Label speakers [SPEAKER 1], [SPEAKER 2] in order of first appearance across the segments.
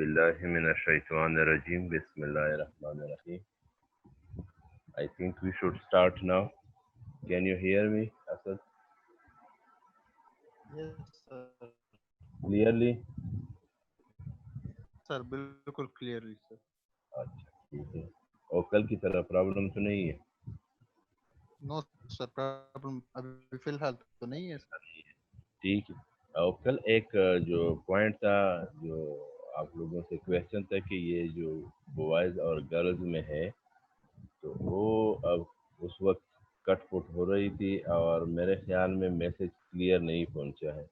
[SPEAKER 1] باللہ من الشیطان الرجیم بسم اللہ الرحمن الرحیم. I think we should start now. Can you hear me, Asad?
[SPEAKER 2] Yes, sir.
[SPEAKER 1] Clearly?
[SPEAKER 2] Sir, بالکل clearly, sir.
[SPEAKER 1] اچھا ٹھیک ہے. اور کل کی طرح پرابلم تو نہیں ہے؟
[SPEAKER 2] No, sir, problem ابھی فی الحال تو نہیں ہے sir.
[SPEAKER 1] ٹھیک ہے. اور کل ایک جو پوائنٹ تھا جو آپ لوگوں سے کویشچن تھا کہ یہ جو بوائز اور گرلز میں ہے تو وہ اب اس وقت کٹ پٹ ہو رہی تھی اور میرے خیال میں میسج کلیئر نہیں پہنچا ہے.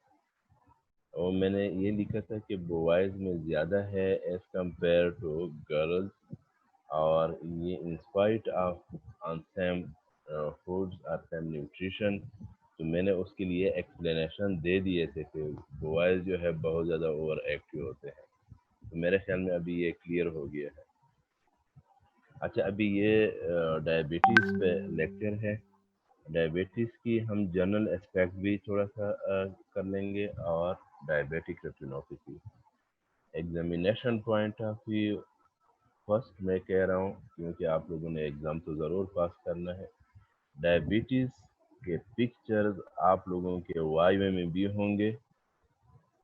[SPEAKER 1] اور میں نے یہ لکھا تھا کہ بوائز میں زیادہ ہے ایز کمپیئر ٹو گرلز اور یہ in spite of on same foods اور سیم نیوٹریشن. تو میں نے اس کے لیے ایکسپلینیشن دے دیے تھے کہ بوائز جو ہے بہت زیادہ اوور ایکٹیو ہوتے ہیں. تو میرے خیال میں ابھی یہ کلیئر ہو گیا ہے. اچھا ابھی یہ ڈائبٹیز پہ لیکچر ہے. ڈائبٹیز کی ہم جنرل اسپیکٹ بھی تھوڑا سا کر لیں گے اور diabetic retinopathy examination point of view. First میں کہہ رہا ہوں کیونکہ آپ لوگوں نے ایگزام تو ضرور پاس کرنا ہے. ڈائبٹیز کے پکچرز آپ لوگوں کے وائی میں بھی ہوں گے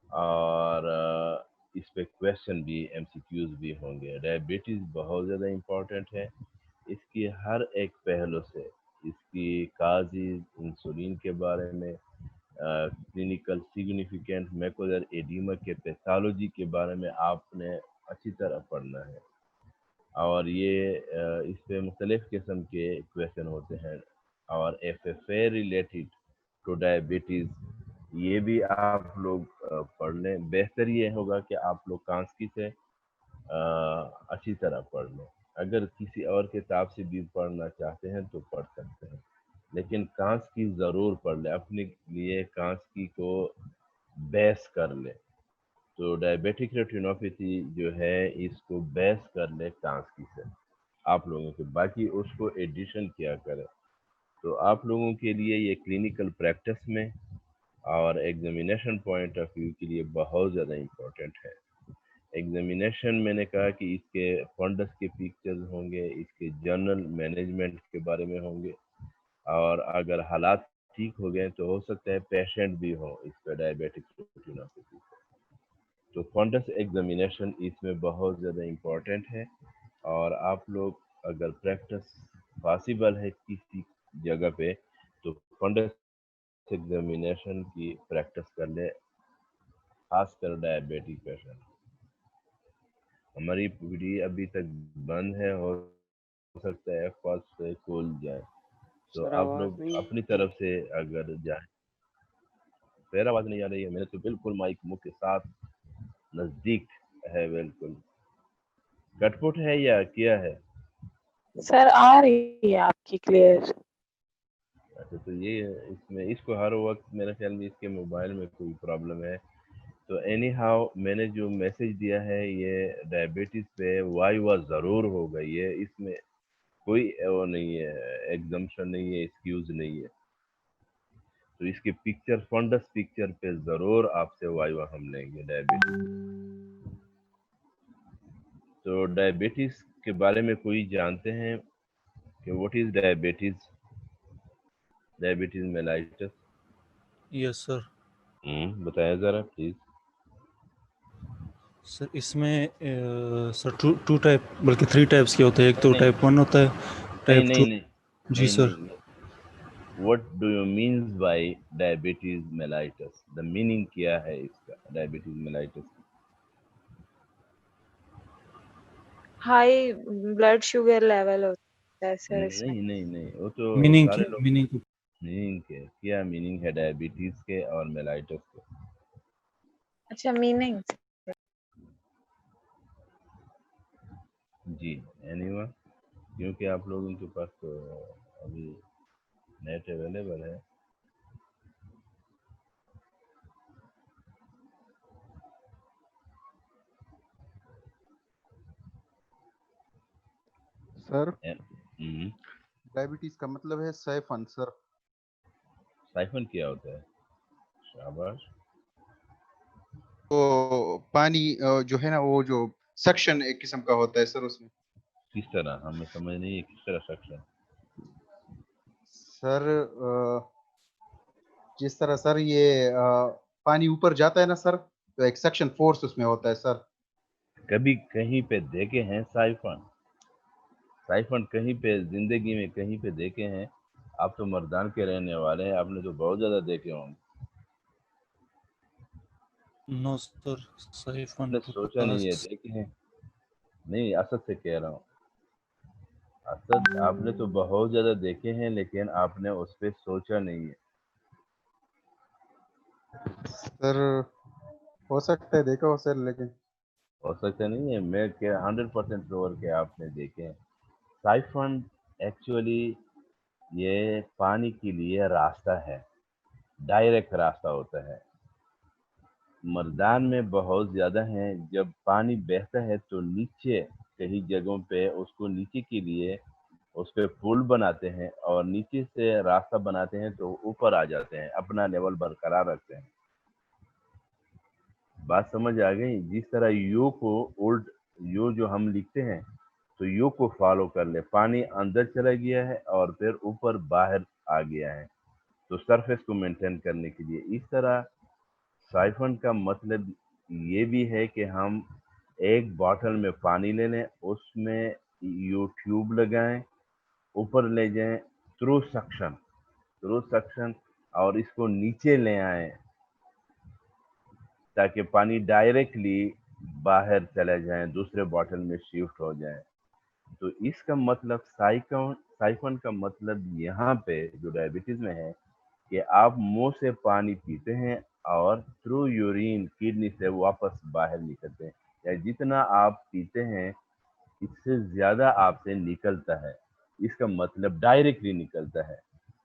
[SPEAKER 1] اور اس پہ کویشچن بھی ایم سی کیوز بھی ہوں گے. ڈائبٹیز بہت زیادہ امپورٹنٹ ہے. اس کی ہر ایک پہلو سے اس کی کازز انسولین کے بارے میں کلینکل سگنیفیکینٹ میکولر ایڈیما کے پیتھالوجی کے بارے میں آپ نے اچھی طرح پڑھنا ہے. اور یہ اس پہ مختلف قسم کے کویشچن ہوتے ہیں. اور F F A related to diabetes یہ بھی آپ لوگ پڑھ لیں. بہتر یہ ہوگا کہ آپ لوگ کانسکی سے اچھی طرح پڑھ لیں. اگر کسی اور کتاب سے بھی پڑھنا چاہتے ہیں تو پڑھ سکتے ہیں لیکن کانسکی ضرور پڑھ لیں. اپنے لیے کانسکی کو بیس کر لیں. تو ڈائبیٹک ریٹینوپیتھی جو ہے اس کو بیس کر لے کانسکی سے آپ لوگوں کے. باقی اس کو ایڈیشن کیا کریں. تو آپ لوگوں کے لیے یہ کلینکل پریکٹس میں اور ایگزامینیشن پوائنٹ آف ویو کے لیے بہت زیادہ امپورٹنٹ ہے. ایگزامینیشن میں نے کہا کہ اس کے فنڈس کے پکچرز ہوں گے, اس کے جنرل مینجمنٹ کے بارے میں ہوں گے اور اگر حالات ٹھیک ہو گئے تو ہو سکتا ہے پیشنٹ بھی ہوں اس پہ ڈائبیٹک ریٹینوپیتھی. تو فنڈس ایگزامینیشن اس میں بہت زیادہ امپورٹنٹ ہے. اور آپ لوگ اگر پریکٹس پاسبل ہے کسی جگہ پہ تو فنڈس ایگزامینیشن کی پریکٹس کر لیں خاص کر ڈائبیٹک پیشنٹ. ہماری پی ڈی ابھی تک بند ہے, ہو سکتا ہے فرسٹ سے کھول جائے تو
[SPEAKER 3] سر
[SPEAKER 1] آپ
[SPEAKER 3] آواز
[SPEAKER 1] لوگ
[SPEAKER 3] نہیں
[SPEAKER 1] اپنی طرف سے اگر جائیں. پھر آواز نہیں آ رہی ہے؟ میں نے تو بالکل مائک منہ کے ساتھ نزدیک ہے. بالکل کٹ پٹ ہے یا کیا ہے؟
[SPEAKER 3] سر آ رہی ہے آپ کی کلیئر.
[SPEAKER 1] اچھا تو یہ اس میں اس کو ہر وقت میرے خیال میں اس کے موبائل میں کوئی پرابلم ہے. تو اینی ہاؤ میں نے جو میسج دیا ہے یہ ڈائبٹیز پہ وائی وا ضرور ہوگا. یہ اس میں کوئی وہ نہیں ہے, ایگزمپشن نہیں ہے, ایکسکیوز نہیں ہے. تو اس کے پکچر فنڈس پکچر پہ ضرور آپ سے وائی وا ہم لیں گے ڈائبٹیز. تو ڈائبٹیز کے بارے میں کوئی جانتے ہیں کہ what is diabetes? Diabetes mellitus.
[SPEAKER 4] Yes sir.
[SPEAKER 1] بتائیں ذرا پلیز.
[SPEAKER 4] سر اس میں سر ٹو ٹائپ بلکہ 3 ٹائپس کے ہوتے ہیں. ایک تو ٹائپ 1 ہوتا ہے, ٹائپ 2. جی sir.
[SPEAKER 1] What do you mean by diabetes mellitus? The meaning کیا ہے اس کا diabetes mellitus؟
[SPEAKER 3] High blood sugar level ہوتا ہے سر اس میں.
[SPEAKER 1] نہیں وہ تو
[SPEAKER 4] میننگ
[SPEAKER 1] سارے لوگ
[SPEAKER 4] میننگ
[SPEAKER 1] میننگ کے کیا میننگ ہے ڈائبٹیز کے اور میلائٹس کے؟
[SPEAKER 3] اچھا میننگ.
[SPEAKER 1] جی اینی ون, کیونکہ آپ لوگوں کے پاس تو ابھی نیٹ اویلیبل ہے.
[SPEAKER 2] سر ڈائبٹیز کا مطلب ہے سائفن. سر
[SPEAKER 1] سائفن کیا ہوتا ہے؟ شاباش.
[SPEAKER 2] پانی جو ہے نا وہ جو سکشن ایک قسم کا ہوتا ہے سر اس میں.
[SPEAKER 1] کس طرح ہمیں سمجھ نہیں ہے کس طرح سکشن؟
[SPEAKER 2] سر جس طرح سر یہ پانی اوپر جاتا ہے نا سر تو ایک سکشن فورس اس میں ہوتا ہے سر.
[SPEAKER 1] کبھی کہیں پہ دیکھے ہیں سائفن؟ سائفن کہیں پہ زندگی میں کہیں پہ دیکھے ہیں؟ آپ تو مردان کے رہنے والے ہیں، آپ نے تو بہت زیادہ دیکھے ہوں گے.
[SPEAKER 4] نو سر
[SPEAKER 1] آپ
[SPEAKER 4] سائفن
[SPEAKER 1] نے
[SPEAKER 4] تو
[SPEAKER 1] سوچا نہیں ہے دیکھے ہیں؟ نہیں، اسد سے کہہ رہا ہوں. اسد آپ نے تو بہت زیادہ دیکھے ہیں لیکن آپ نے اس پہ سوچا نہیں ہے.
[SPEAKER 2] سر ہو سکتا ہے دیکھا ہو سر لیکن
[SPEAKER 1] ہو سکتا نہیں ہے. میں 100% شور کہ آپ نے دیکھے ہیں. سائفن ایکچولی یہ پانی کے لیے راستہ ہے، ڈائریکٹ راستہ ہوتا ہے. مردان میں بہت زیادہ ہیں. جب پانی بہتا ہے تو نیچے کئی جگہوں پہ اس کو نیچے کے لیے اس پہ پل بناتے ہیں اور نیچے سے راستہ بناتے ہیں تو اوپر آ جاتے ہیں، اپنا لیول برقرار رکھتے ہیں. بات سمجھ آ گئی؟ جس طرح یو کو اولڈ یو جو ہم لکھتے ہیں تو یو کو فالو کر لے. پانی اندر چلا گیا ہے اور پھر اوپر باہر آ گیا ہے تو سرفیس کو مینٹین کرنے کے لیے. اس طرح سائفن کا مطلب یہ بھی ہے کہ ہم ایک باٹل میں پانی لے لیں، اس میں یو ٹیوب لگائیں، اوپر لے جائیں تھرو سکشن اور اس کو نیچے لے آئیں تاکہ پانی ڈائریکٹلی باہر چلے جائیں، دوسرے باٹل میں شفٹ ہو جائیں. تو اس کا مطلب سائفن کا مطلب یہاں پہ جو ڈائبٹیز میں ہے کہ آپ منہ سے پانی پیتے ہیں اور تھرو یورین کڈنی سے واپس باہر نکلتے ہیں، یا جتنا آپ پیتے ہیں اس سے زیادہ آپ سے نکلتا ہے. اس کا مطلب ڈائریکٹلی نکلتا ہے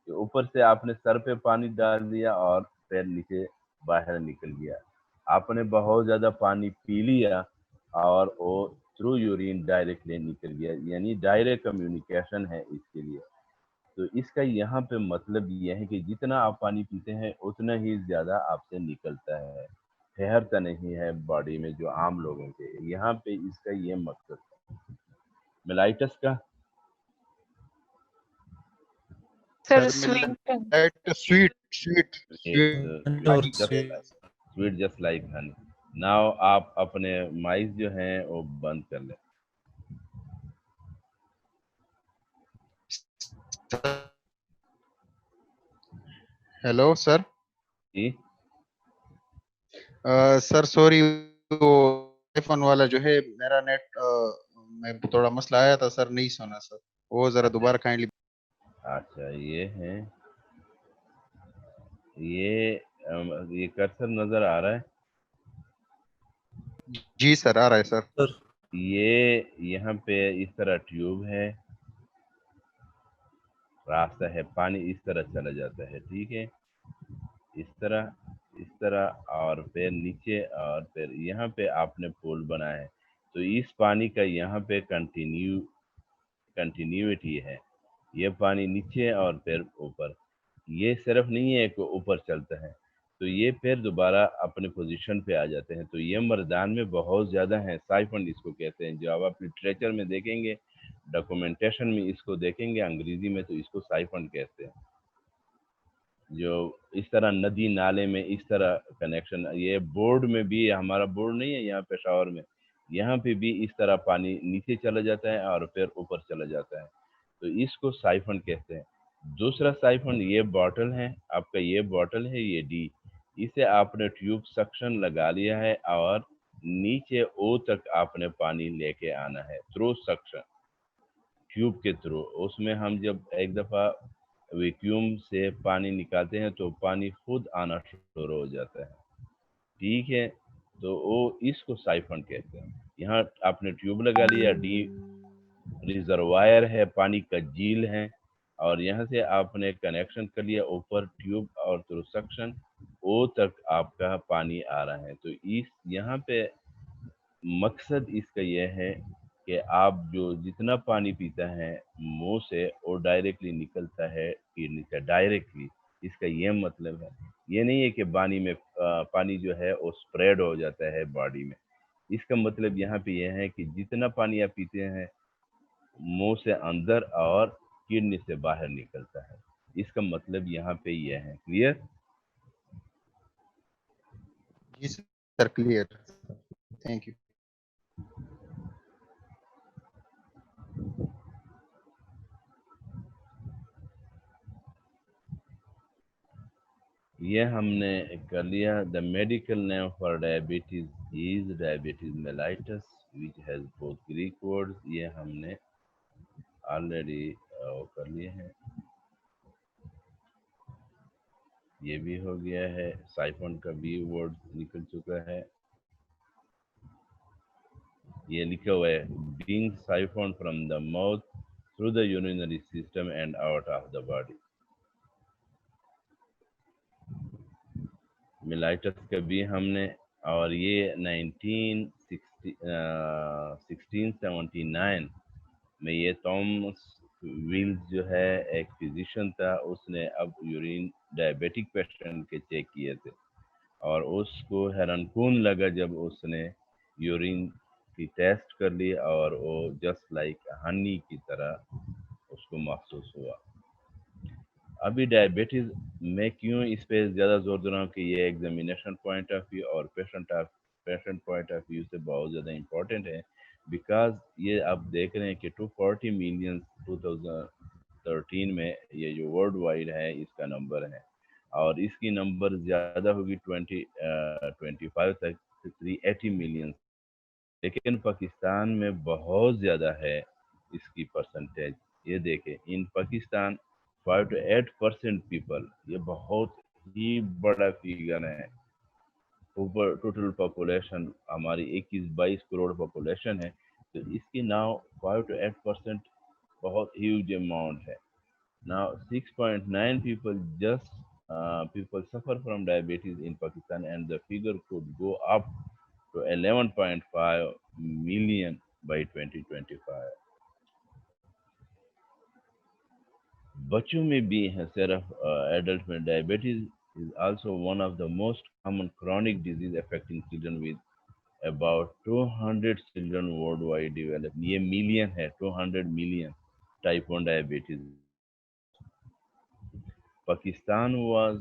[SPEAKER 1] کہ اوپر سے آپ نے سر پہ پانی ڈال دیا اور پیر نیچے باہر نکل گیا. آپ نے بہت زیادہ پانی پی لیا اور وہ تھرو یورین ڈائریکٹلی نکل گیا، یعنی ڈائریکٹ کمیونیکیشن ہے اس کے لیے. تو اس کا یہاں پہ مطلب یہ ہے کہ جتنا آپ پانی پیتے ہیں اتنا ہی زیادہ آپ سے نکلتا ہے، ٹھہرتا نہیں ہے باڈی میں جو عام لوگوں کے. یہاں پہ اس کا یہ مقصد ہے. ملائٹس کا
[SPEAKER 3] سر
[SPEAKER 2] سر
[SPEAKER 3] سویٹ
[SPEAKER 2] سویٹ
[SPEAKER 4] اور
[SPEAKER 1] sweet just like honey. Now آپ اپنے مائک جو ہیں وہ بند کر لیں.
[SPEAKER 2] Hello sir.
[SPEAKER 1] جی
[SPEAKER 2] سر سوری وہ فون والا جو ہے میرا نیٹ میں تھوڑا مسئلہ آیا تھا سر، نہیں سنا سر، وہ ذرا دوبارہ کائنڈلی.
[SPEAKER 1] اچھا یہ ہے، یہ کرسر نظر آ رہا ہے؟
[SPEAKER 2] جی سر آ رہا ہے سر.
[SPEAKER 1] یہ یہاں پہ اس طرح ٹیوب ہے، راستہ ہے، پانی اس طرح چلا جاتا ہے، ٹھیک ہے، اس طرح اور پھر نیچے اور پھر یہاں پہ آپ نے پول بنایا ہے تو اس پانی کا یہاں پہ کنٹینیوٹی ہے. یہ پانی نیچے اور پھر اوپر، یہ صرف نہیں ہے کہ اوپر چلتا ہے تو یہ پھر دوبارہ اپنے پوزیشن پہ آ جاتے ہیں. تو یہ مردان میں بہت زیادہ ہیں، سائفن اس کو کہتے ہیں. جو آپ لٹریچر میں دیکھیں گے، ڈاکومنٹیشن میں اس کو دیکھیں گے انگریزی میں تو اس کو سائفن کہتے ہیں. جو اس طرح ندی نالے میں اس طرح کنیکشن، یہ بورڈ میں بھی، ہمارا بورڈ نہیں ہے یہاں پشاور میں، یہاں پہ بھی اس طرح پانی نیچے چلا جاتا ہے اور پھر اوپر چلا جاتا ہے تو اس کو سائفن کہتے ہیں. دوسرا سائفن یہ باٹل ہے آپ کا، یہ باٹل ہے یہ ڈی، اسے آپ نے ٹیوب سکشن لگا لیا ہے اور نیچے او تک آپ نے پانی لے کے آنا ہے تھرو سکشن ٹیوب کے تھرو. اس میں ہم جب ایک دفعہ ویکیوم سے پانی نکالتے ہیں تو پانی خود آنا شروع ہو جاتا ہے، ٹھیک ہے. تو وہ اس کو سائفن کہتے ہیں. یہاں آپ نے ٹیوب لگا لیا، ڈی ریزروائر ہے، پانی کا جھیل ہے، اور یہاں سے آپ نے کنیکشن کر لیا اوپر ٹیوب اور تھرو سکشن او تک آپ کا پانی آ رہا ہے. تو یہاں پہ مقصد اس کا یہ ہے کہ آپ جو جتنا پانی پیتا ہے منہ سے وہ ڈائریکٹلی نکلتا ہے کڈنی سے ڈائریکٹلی، اس کا یہ مطلب ہے. یہ نہیں ہے کہ پانی جو ہے وہ اسپریڈ ہو جاتا ہے باڈی میں. اس کا مطلب یہاں پہ یہ ہے کہ جتنا پانی آپ پیتے ہیں منہ سے اندر اور کڈنی سے باہر نکلتا ہے. اس کا مطلب یہاں پہ یہ ہے. کلیئر؟
[SPEAKER 2] جی سر کلیئر. Thank you.
[SPEAKER 1] یہ ہم نے کر لیا. The medical name for diabetes is diabetes mellitus which has both Greek words. یہ ہم نے آلریڈی کر لیے ہیں. یہ بھی ہو گیا ہے. سائفن کا بھی ورڈ نکل چکا ہے. یہ لکھا ہوا ہے being siphon from the mouth through the urinary system and out of the body. Mellitus کا بھی ہم نے, اور یہ 1679 میں یہ تومس ویلز جو ہے ایک فزیشین تھا, اس نے اب یورین ڈائبیٹک پیشنٹ کے چیک کیے تھے, اور اس کو حیران کن لگا جب اس نے یورین کی ٹیسٹ کر لی اور وہ جسٹ لائک ہنی کی طرح اس کو محسوس ہوا. ابھی ڈائبٹیز میں کیوں اس پہ زیادہ زور دے رہا ہوں کہ یہ ایگزامینیشن پوائنٹ آف ویو اور پیشنٹ پوائنٹ آف ویو سے بہت زیادہ امپورٹنٹ ہے. بیکاز یہ آپ دیکھ رہے ہیں کہ 240 ملین 2013 میں یہ جو ورلڈ وائڈ ہے اس کا نمبر ہے, اور اس کی نمبر زیادہ ہوگی 2025 تک 380 ملین. لیکن پاکستان میں بہت زیادہ ہے اس کی پرسنٹیج. یہ دیکھیں ان پاکستان 5 to 8% پیپل, یہ بہت ہی بڑا فیگر ہے. اوپر ٹوٹل پاپولیشن ہماری 21-22 کروڑ پاپولیشن ہے, تو اس کی ناؤ 5 to 8% بہت ہیوج اماؤنٹ ہے. Now 6.9 people suffer from diabetes in Pakistan, and the figure could go up to 11.5 million by 2025. بچوں میں بھی ہے, صرف ایڈلٹ میں. Diabetes is also one of the most common chronic disease affecting children, with about 200 children worldwide develop. یہ million ہے, 200 million type 1 diabetes. Pakistan was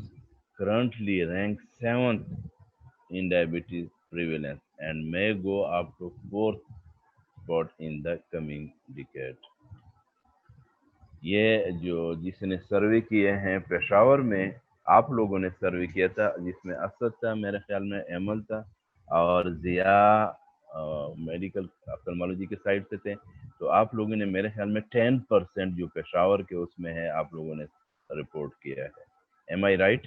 [SPEAKER 1] currently ranked 7th in diabetes prevalence and may go up to 4th spot in the coming decade. یہ جو جس نے survey کیے ہیں پشاور میں, آپ لوگوں نے سروے کیا تھا, جس میں اسد تھا, میرے خیال میں ایمل تھا, اور ضیاء میڈیکل آفٹالمالوجی کے سائڈ سے تھے. تو آپ لوگوں نے میرے خیال میں 10% جو پشاور کے اس میں ہے آپ لوگوں نے رپورٹ کیا ہے. ایم آئی رائٹ؟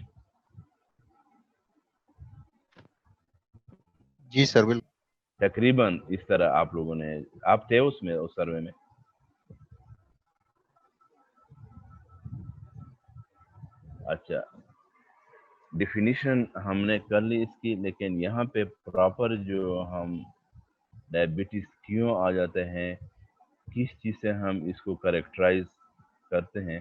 [SPEAKER 2] جی سر بالکل.
[SPEAKER 1] تقریباً اس طرح آپ لوگوں نے, آپ تھے اس میں اس سروے میں؟ اچھا, ڈیفینیشن ہم نے کر لی اس کی, لیکن یہاں پہ پراپر جو ہم ڈائبٹیز کیوں آ جاتے ہیں, کس چیز سے ہم اس کو کریکٹرائز کرتے ہیں.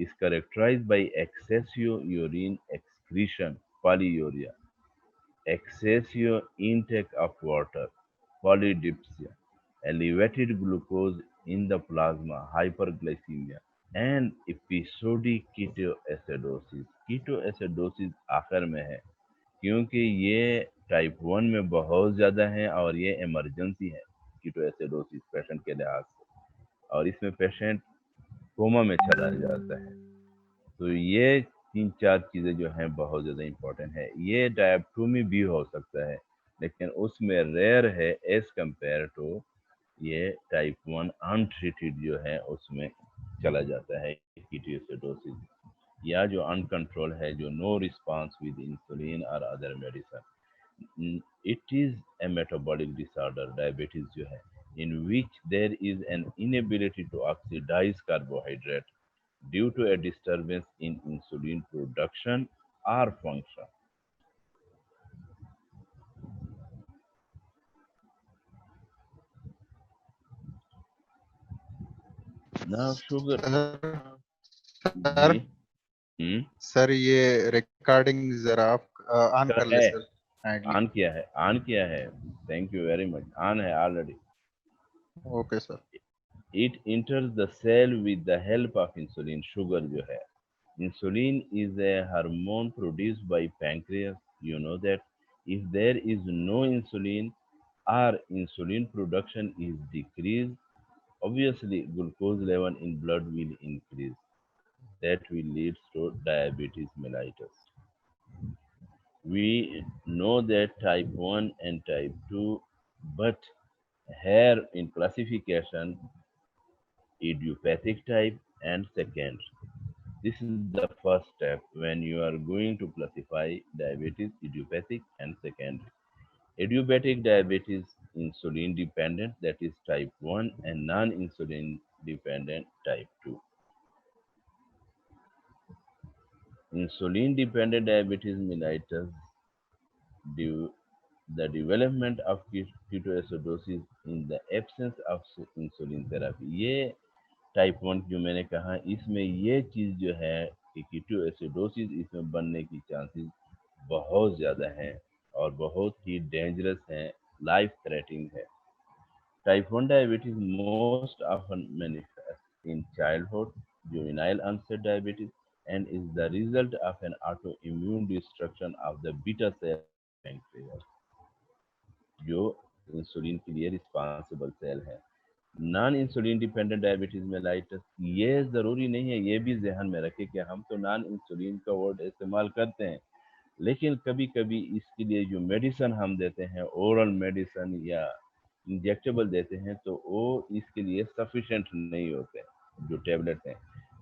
[SPEAKER 1] اس characterize by excessive urine excretion polyuria, excessive intake of water polydipsia, elevated glucose in the plasma hyperglycaemia, and episodic ketoacidosis. Ketoacidosis آخر میں ہے, کیونکہ یہ ٹائپ 1 میں بہت زیادہ ہے اور یہ ایمرجنسی ہے کیٹو ایسیڈوسس پیشنٹ کے لحاظ سے, اور اس میں پیشنٹ کوما میں چلا جاتا ہے. تو یہ 3-4 چیزیں جو ہیں بہت زیادہ امپورٹنٹ ہے. یہ ٹائپ 2 میں بھی ہو سکتا ہے, لیکن اس میں ریئر ہے ایز کمپیئر ٹو یہ ٹائپ 1 انٹریٹڈ جو ہے اس میں چلا جاتا ہے کیٹو ایسیڈوسس, یا جو ان کنٹرول ہے, جو نو رسپانس ود انسولین اور other medicine. It is a metabolic disorder, diabetes جو ہے, in which there is an inability to oxidize carbohydrate due to a disturbance in insulin production or function. Now sugar.
[SPEAKER 2] سر
[SPEAKER 1] جی
[SPEAKER 2] سر یہ recording ذرا آپ آن کر لیں
[SPEAKER 1] ہے
[SPEAKER 2] سر کائنڈلی.
[SPEAKER 1] آن کیا ہے. Thank you very much. On ہے already.
[SPEAKER 2] Okay sir.
[SPEAKER 1] It enters the cell with the help of insulin. Sugar جو ہے, insulin is a hormone produced by pancreas. You know that if there is no insulin or insulin production is decreased, obviously glucose level in blood will increase. That will lead to diabetes mellitus. We know that type 1 and type 2, but here in classification, idiopathic type and second. This is the first step when you are going to classify diabetes, idiopathic and secondary. Idiopathic diabetes, insulin dependent, that is type 1, and non-insulin dependent, type 2. Insulin dependent diabetes mellitus, the development of ketoacidosis in the absence of insulin therapy. یہ type 1 جو میں نے کہا, اس میں یہ چیز جو ہے کہ کیٹو ایسیڈوسس اس میں بننے کی چانسز بہت زیادہ ہیں اور بہت ہی ڈینجرس ہیں, لائف تھریٹنگ ہے. Type 1 diabetes most often manifest in childhood, juvenile onset diabetes, and is the result of an autoimmune destruction of the beta cell pancreas, جو انسولین کے لیے رسپانسبل سیل ہے. Non insulin dependent diabetes mellitus, یہ ضروری نہیں ہے, یہ بھی ذہن میں رکھے کہ ہم تو نان انسولین کا ورڈ استعمال کرتے ہیں, لیکن کبھی کبھی اس کے لیے جو میڈیسن ہم دیتے ہیں, اورل میڈیسن یا انجیکٹیبل دیتے ہیں, تو وہ اس کے لیے سفیشینٹ نہیں ہوتے جو ٹیبلٹ ہیں,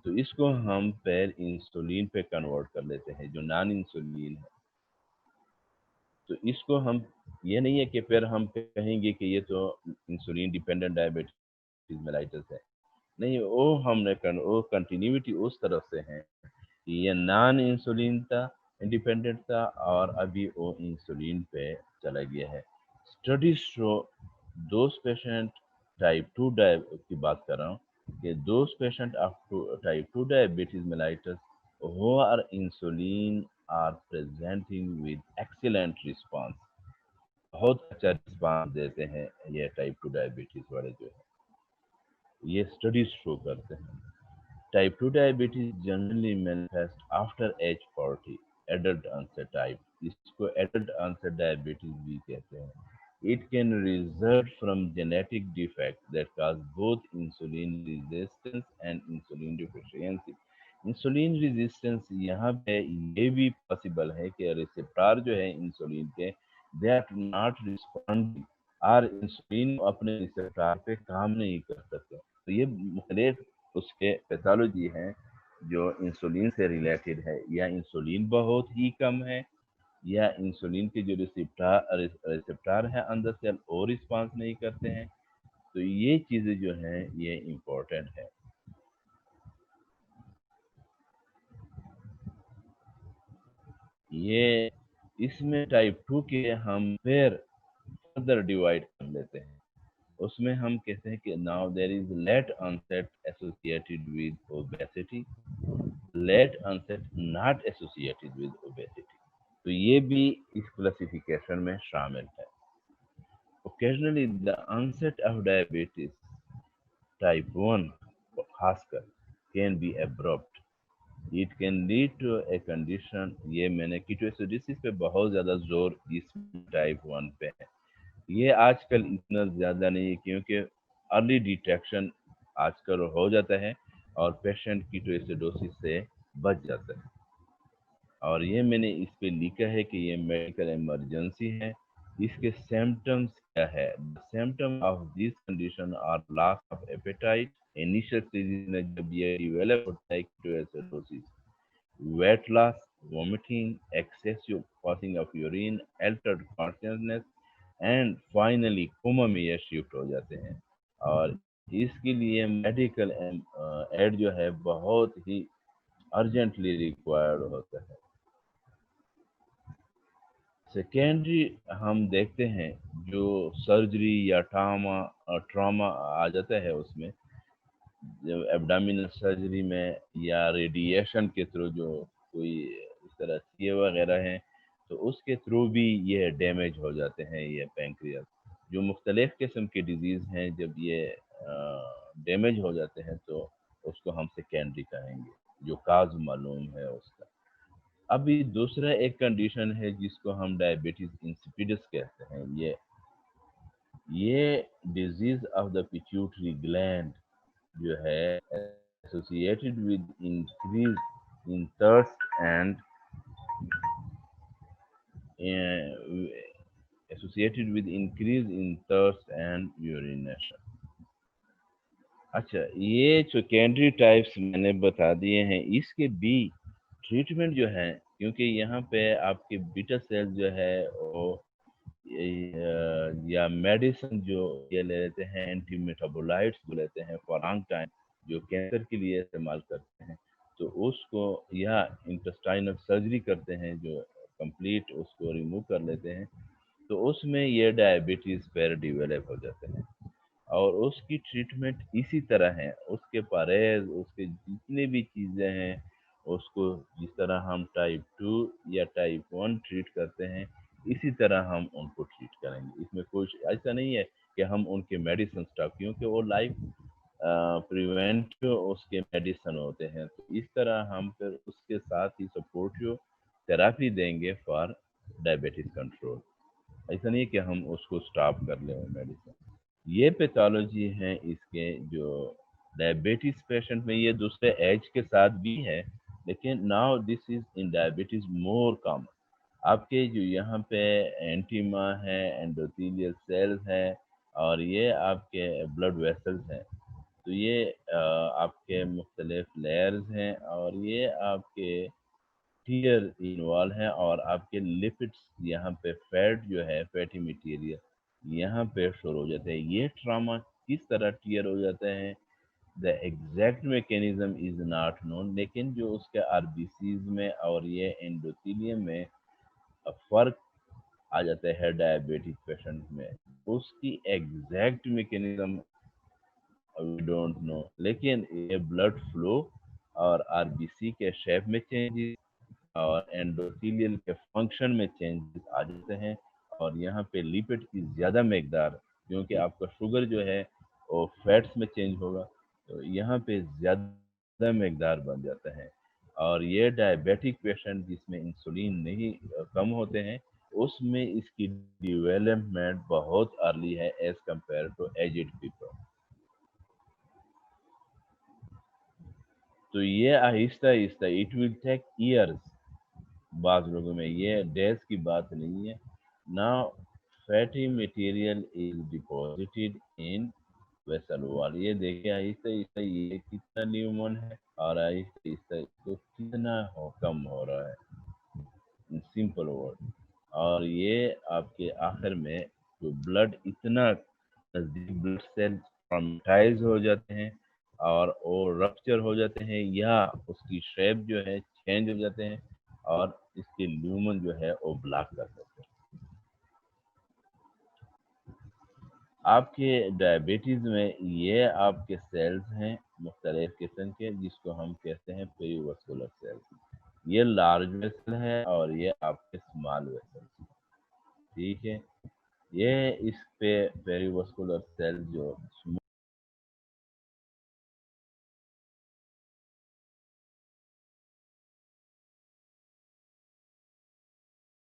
[SPEAKER 1] تو اس کو ہم پھر انسولین پہ کنورٹ کر لیتے ہیں جو نان انسولین ہے. تو اس کو ہم, یہ نہیں ہے کہ پھر ہم کہیں گے کہ یہ تو انسولین ڈیپینڈنٹ ڈائبٹیز mellitus ہے, نہیں, وہ ہم نے وہ کنٹینیوٹی اس طرف سے ہے کہ یہ نان انسولین تھا, انڈیپینڈنٹ تھا, اور ابھی وہ انسولین پہ چلا گیا ہے. Studies show those patient type 2 کی بات کر رہا ہوں کہ those patient of type 2 diabetes mellitus who are insulin are presenting with excellent response. بہت اچھا رسپانس دیتے ہیں یہ ٹائپ 2 ڈائبٹیز والے جو ہے, یہ اسٹڈیز شو کرتے ہیں. Type 2 diabetes generally manifest after age 40, adult onset type, اس کو ایڈلٹ آنسٹ ڈائبٹیز بھی کہتے ہیں. It can result from genetic defects that cause both insulin resistance and insulin deficiency. Insulin resistance یہاں پہ یہ بھی پاسبل ہے کہ ریسپٹار جو ہے انسولین کے, دے آر ناٹ ریسپونڈنگ, اور انسولین اپنے ریسپٹار پہ کام نہیں کر سکتے. تو یہ مختلف اس کے پیتھولوجی ہیں جو انسولین سے ریلیٹڈ ہے, یا انسولین بہت ہی کم ہے, یا انسولین کے جو ریسپٹار ہے اندر سیل اور رسپانس نہیں کرتے ہیں. تو یہ چیزیں جو ہیں یہ امپورٹنٹ ہے. یہ اس میں ٹائپ 2 کے ہم پھر فردر ڈیوائڈ کر لیتے ہیں. اس میں ہم کہتے ہیں کہ now there is late onset associated with obesity, late onset not associated with obesity. تو یہ بھی اس کلاسیفیکیشن میں شامل ہے. Occasionally the onset of diabetes type 1 خاص کر can be abrupt. It can lead to a condition, یہ میں نے کیٹوایسیڈوسس پہ بہت زیادہ زور اس ٹائپ 1 پہ ہے. یہ آج کل اتنا زیادہ نہیں ہے کیونکہ ارلی ڈیٹیکشن آج کل ہو جاتا ہے اور پیشنٹ کیٹوایسیڈوسس سے بچ جاتا ہے. اور یہ میں نے اس پہ لکھا ہے کہ یہ میڈیکل ایمرجنسی ہے. اس کے سمپٹمس کیا ہے؟ Symptom of this condition are loss of appetite, initial stages میں جب یہ ڈیولپ ہوتا ہے ketoacidosis, weight loss, vomiting, excessive passing of urine, altered consciousness, and finally coma میں یہ شفٹ ہو جاتے ہیں. اور اس کے لیے میڈیکل ایڈ جو ہے بہت ہی ارجنٹلی ریکوائرڈ ہوتا ہے. سیکنڈری ہم دیکھتے ہیں جو سرجری یا ٹراما آ جاتا ہے اس میں, ایبڈامینل سرجری میں یا ریڈیشن کے تھرو جو کوئی اس طرح سیے وغیرہ ہیں تو اس کے تھرو بھی یہ ڈیمیج ہو جاتے ہیں یہ پینکریاس. جو مختلف قسم کے ڈیزیز ہیں جب یہ ڈیمیج ہو جاتے ہیں تو اس کو ہم سیکنڈری کہیں گے جو کاز معلوم ہے اس کا. ابھی دوسرا ایک کنڈیشن ہے جس کو ہم ڈائبٹیز انسیپیڈس کہتے ہیں. یہ disease of the pituitary gland جو ہے associated with increase in thirst and associated with increase in thirst and urination. اچھا یہ سیکنڈری ٹائپس میں نے بتا دیے ہیں. اس کے بھی ٹریٹمنٹ جو ہے کیونکہ یہاں پہ آپ کے بیٹا سیل جو ہے وہ یا میڈیسن جو یہ لے لیتے ہیں اینٹی میٹابولائٹس جو لیتے ہیں فار لانگ ٹائم جو کینسر کے لیے استعمال کرتے ہیں تو اس کو یا انٹسٹائنل سرجری کرتے ہیں جو کمپلیٹ اس کو ریموو کر لیتے ہیں تو اس میں یہ ڈائبٹیز پیر ڈیولپ ہو جاتے ہیں. اور اس کی ٹریٹمنٹ اسی طرح ہے. اس کے پرہیز اس کے جتنے بھی چیزیں ہیں اس کو جس طرح ہم ٹائپ 2 یا ٹائپ 1 ٹریٹ کرتے ہیں اسی طرح ہم ان کو ٹریٹ کریں گے. اس میں کچھ ایسا نہیں ہے کہ ہم ان کے میڈیسن اسٹاپ کیونکہ وہ لائف پریونٹ اس کے میڈیسن ہوتے ہیں تو اس طرح ہم پھر اس کے ساتھ ہی سپورٹیو تھراپی دیں گے فار ڈائبٹیز کنٹرول. ایسا نہیں کہ ہم اس کو اسٹاپ کر لیں وہ میڈیسن. یہ پیتھولوجی ہیں اس کے جو ڈائبٹیز پیشنٹ میں. یہ دوسرے ایج کے ساتھ بھی ہے لیکن now this is in diabetes more common. آپ کے جو یہاں پہ اینٹیما ہے اینڈوتھیلیل سیلز ہیں اور یہ آپ کے بلڈ ویسلز ہیں تو یہ آپ کے مختلف لیئرز ہیں اور یہ آپ کے ٹیئر انوالو ہیں اور آپ کے لپڈس یہاں پہ فیٹ جو ہے فیٹی میٹیریل یہاں پہ شروع ہو جاتے ہیں. یہ ٹراما کس طرح ٹیئر ہو جاتے ہیں the exact mechanism is not known لیکن جو اس کے آر بی سیز میں اور یہ اینڈوتھیلیم میں فرق آ جاتا ہے ڈائبٹک پیشنٹ میں. اس کی exact mechanism we don't know لیکن یہ بلڈ فلو اور آر بی سی کے شیپ میں چینجز اور اینڈوتھیلیل کے فنکشن میں چینجز آ جاتے ہیں اور یہاں پہ لیپڈ کی زیادہ مقدار کیونکہ آپ کا شوگر جو ہے وہ فیٹس میں چینج ہوگا تو یہاں پہ زیادہ مقدار بن جاتا ہے. اور یہ ڈائبیٹک پیشنٹ جس میں انسولین نہیں کم ہوتے ہیں اس میں اس کی ڈیولپمنٹ بہت ارلی ہے as compare to aged people. تو یہ آہستہ آہستہ اٹ ول ٹیک ایئرز. بعض لوگوں میں یہ ڈیز کی بات نہیں ہے. Now fatty material is deposited in vessel wall. یہ دیکھیں آہستہ آہستہ یہ کتنا نیومن ہے اور آہستہ آہستہ اس کو کتنا کم ہو رہا ہے سمپل ورڈ. اور یہ آپ کے آخر میں جو بلڈ اتنا نزدیک بلڈ سیل ٹرامٹائز ہو جاتے ہیں اور وہ رپچر ہو جاتے ہیں یا اس کی شیپ جو ہے چینج ہو جاتے ہیں اور اس کے لیومن جو ہے وہ بلاک کر دیتے ہیں. آپ کے ڈائبٹیز میں یہ آپ کے سیلز ہیں مختلف قسم کے جس کو ہم کہتے ہیں پیری واسکولر سیلز. یہ لارج ویسل ہے اور یہ آپ کے اسمال ویسل. ٹھیک ہے. یہ اس پہ پیری واسکولر سیل جو